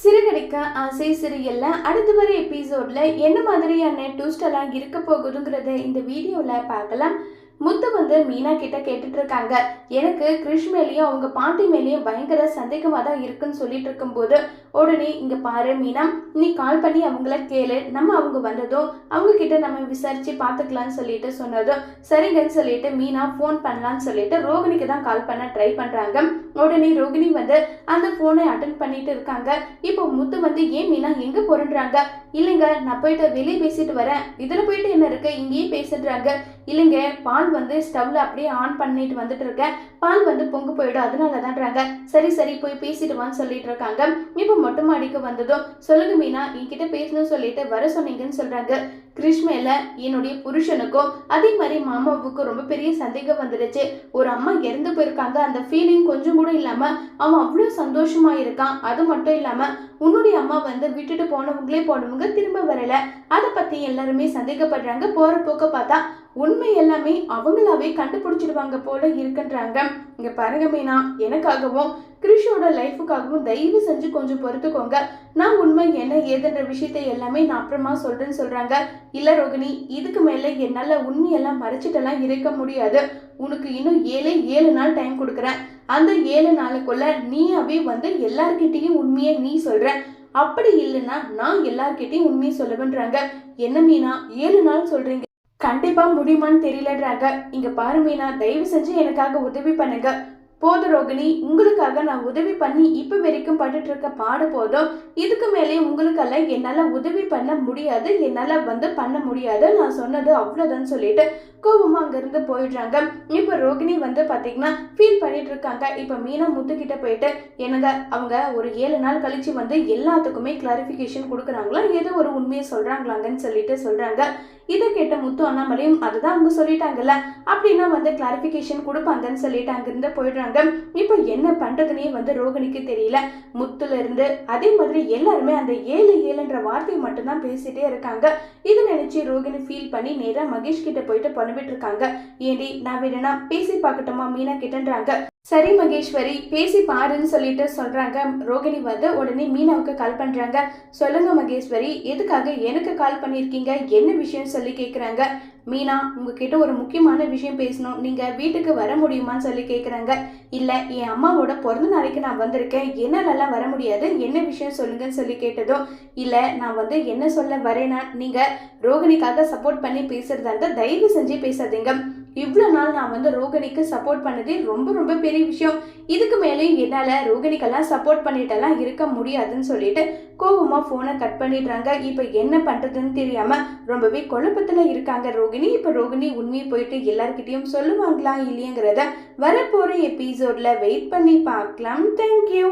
சிறுகடிக்க ஆசை சிறியல்ல அடுத்து வர எபிசோட்ல என்ன மாதிரியான ட்விஸ்ட் எல்லாம் இருக்க போகுதுங்கிறத இந்த வீடியோல பார்க்கலாம். முத்து வந்து மீனா கிட்ட கேட்டுட்டு இருக்காங்க. எனக்கு கிருஷ் மேலேயும் அவங்க பாட்டி மேலேயும் பயங்கர சந்தேகமா தான் இருக்குன்னு சொல்லிட்டு இருக்கும்போது உடனே இங்க பாரு மீனா, நீ கால் பண்ணி அவங்கள கேளு, நம்ம அவங்க வந்ததும் அவங்க கிட்ட நம்ம விசாரிச்சு பாத்துக்கலாம்னு சொல்லிட்டு சொன்னதும் சரிங்கன்னு சொல்லிட்டு மீனா போன் பண்ணலான்னு சொல்லிட்டு ரோகிணிக்கு தான் கால் பண்ண ட்ரை பண்றாங்க. உடனே ரோகிணி வந்து அந்த போனை அட்டன் பண்ணிட்டு இருக்காங்க. இப்போ முத்து வந்து ஏன் மீனா எங்க போறன்றாங்க. இல்லைங்க, நான் போயிட்டு வெளியே பேசிட்டு வரேன், இதுல போயிட்டு என்ன இருக்கு, இங்கேயே பேசிடுறாங்க. இல்லைங்க, பால் வந்து ஸ்டவ்ல அப்படியே ஆன் பண்ணிட்டு வந்துட்டு இருக்கேன், பால் வந்து பொங்கு போயிடும், அதனாலதான்றாங்க. சரி சரி போய் பேசிட்டு வான்னு சொல்லிட்டு இருக்காங்க. இப்போ மொட்டை மாடிக்கு வந்ததும் சொல்லுங்க மீனா, என்கிட்ட பேசணும்னு சொல்லிட்டு வர சொன்னீங்கன்னு சொல்றாங்க. கிருஷ் மேல என்னுடைய புருஷனுக்கும் அதே மாதிரி மாமாவுக்கும் ரொம்ப பெரிய சந்தேகம் வந்துடுச்சு. ஒரு அம்மா இறந்து போயிருக்காங்க, அந்த ஃபீலிங் கொஞ்சம் கூட இல்லாம அவன் அவ்வளவு சந்தோஷமா இருக்கான். அது மட்டும் இல்லாம உன்னுடைய அம்மா வந்து விட்டுட்டு போனவங்க திரும்ப வரல, அதை பத்தி எல்லாருமே சந்தேகப்படுறாங்க. போற போக்க பார்த்தா உண்மை எல்லாமே அவங்களாவே கண்டுபிடிச்சிடுவாங்க போல இருக்குன்றாங்க. இங்க பாருங்க மீனா, எனக்காகவும் கிருஷோட லைஃபுக்காகவும் தயவு செஞ்சு கொஞ்சம் பொறுத்துக்கோங்க. நான் உண்மை என்ன ஏதுன்ற விஷயத்தை எல்லாமே நான் அப்புறமா சொல்றேன்னு சொல்றாங்க. இல்ல ரோகிணி, இதுக்கு மேல என்னால உண்மையெல்லாம் மறைச்சிட்டெல்லாம் இருக்க முடியாது. உனக்கு இன்னும் 7 நாள் டைம் கொடுக்குறேன். அந்த 7 நாளுக்குள்ள நீயாவே வந்து எல்லார்கிட்டையும் உண்மையை நீ சொல்ற, அப்படி இல்லைன்னா நான் எல்லார்கிட்டையும் உண்மையை சொல்லுவேன்றாங்க. என்ன மீனா 7 நாள் சொல்றீங்க, கண்டிப்பா முடியுமான்னு தெரியலன்றாங்க. இங்க பாரு மீனா, தயவு செஞ்சு எனக்காக உதவி பண்ணுங்க. போதும் ரோகிணி, உங்களுக்காக நான் உதவி பண்ணி இப்ப வரைக்கும் பட்டுட்டு இருக்க பாடு போதும். இதுக்கு மேலே உங்களுக்கெல்லாம் என்னால உதவி பண்ண முடியாது, என்னால வந்து பண்ண முடியாது, நான் சொன்னது அவ்வளவுதான் சொல்லிட்டு கோபமா அங்கிருந்து போயிடுறாங்க. இப்ப ரோகிணி வந்து பாத்தீங்கன்னா ஃபீல் பண்ணிட்டு இருக்காங்க. இப்ப மீனா முத்து கிட்ட போயிட்டு, என்னங்க அவங்க ஒரு 7 நாள் கழிச்சு வந்து எல்லாத்துக்குமே கிளாரிபிகேஷன் கொடுக்குறாங்களா, ஏதோ ஒரு உண்மையை சொல்றாங்களாங்கன்னு சொல்லிட்டு சொல்றாங்க. இதை கேட்ட முத்து அண்ணாமலையும் அதுதான் அவங்க சொல்லிட்டாங்கல்ல, அப்படின்னா வந்து கிளாரிபிகேஷன் கொடுப்பாங்கன்னு சொல்லிட்டு அங்கிருந்து போயிடுறாங்க. இப்ப என்ன பண்றதுன்னே வந்து ரோகிணிக்கு தெரியல. முத்துல இருந்து அதே மாதிரி எல்லாருமே அந்த 7 வார்த்தையை மட்டும்தான் பேசிட்டே இருக்காங்க. இதை நினைச்சு ரோகிணி ஃபீல் பண்ணி நேரா மகேஷ் கிட்ட போயிட்டு புலம்பிட்டு இருக்காங்க. ஏண்டி, நான் வேணும்னா பேசி பார்க்கட்டுமா மீனா கிட்டன்றாங்க. சரி மகேஸ்வரி, பேசி பாருன்னு சொல்லிட்டு சொல்றாங்க. ரோகிணி வந்து உடனே மீனாவுக்கு கால் பண்றாங்க. சொல்லுங்க மகேஸ்வரி, எதுக்காக எனக்கு கால் பண்ணிருக்கீங்க, என்ன விஷயம் சொல்லி கேக்குறாங்க. மீனா, உங்ககிட்ட ஒரு முக்கியமான விஷயம் பேசணும், நீங்க வீட்டுக்கு வர முடியுமான்னு சொல்லி கேக்குறாங்க. இல்ல, என் அம்மாவோட பிறந்த நாளைக்கு நான் வந்திருக்கேன், என்னாலலாம் வர முடியாது, என்ன விஷயம் சொல்லுங்கன்னு சொல்லி கேட்டதும், இல்ல நான் வந்து என்ன சொல்ல வரேன்னா, நீங்க ரோகிணிக்காக சப்போர்ட் பண்ணி பேசுறதா இருந்தா தயவு செஞ்சு பேசாதீங்க. இவ்வளோ நாள் நான் வந்து ரோகிணிக்கு சப்போர்ட் பண்ணதே ரொம்ப ரொம்ப பெரிய விஷயம். இதுக்கு மேலேயும் என்னால் ரோகிணிக்கெல்லாம் சப்போர்ட் பண்ணிட்டெல்லாம் இருக்க முடியாதுன்னு சொல்லிட்டு கோபமாக ஃபோனை கட் பண்ணிடுறாங்க. இப்போ என்ன பண்ணுறதுன்னு தெரியாமல் ரொம்பவே குழப்பத்தில் இருக்காங்க ரோகிணி. இப்போ ரோகிணி உண்மையை போயிட்டு எல்லார்கிட்டையும் சொல்லுவாங்களா இல்லையங்கிறத வரப்போகிற எபிசோடில் வெயிட் பண்ணி பார்க்கலாம். தேங்க்யூ.